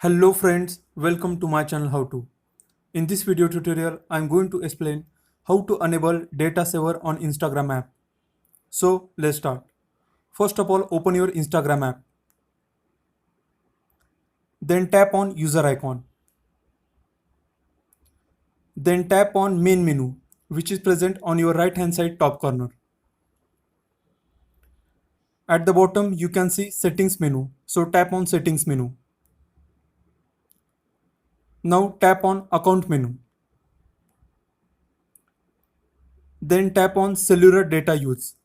Hello friends, welcome to my channel How To. In this video tutorial, I am going to explain how to enable data saver on Instagram app. So let's start. First of all, open your Instagram app. Then tap on user icon. Then tap on main menu, which is present on your right hand side top corner. At the bottom, you can see settings menu. So tap on settings menu. Now tap on account menu. Then tap on cellular data use.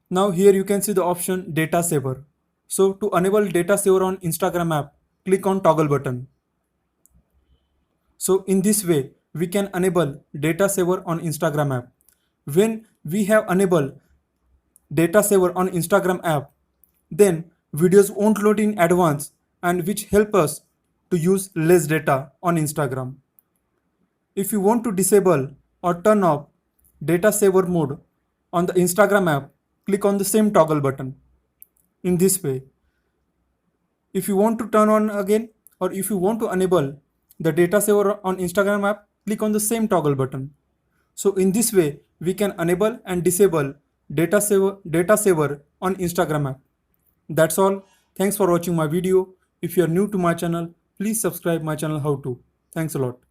Now here you can see the option data saver. So to enable data saver on Instagram app, click on toggle button. So in this way, we can enable data saver on Instagram app. When we have enabled data saver on Instagram app, then videos won't load in advance and which help us to use less data on Instagram. If you want to disable or turn off data saver mode on the Instagram app, click on the same toggle button. In this way, if you want to turn on again or if you want to enable the data saver on Instagram app, click on the same toggle button. So in this way, we can enable and disable data saver on Instagram app. That's all. Thanks for watching my video. If you are new to my channel, please subscribe my channel How To. Thanks a lot.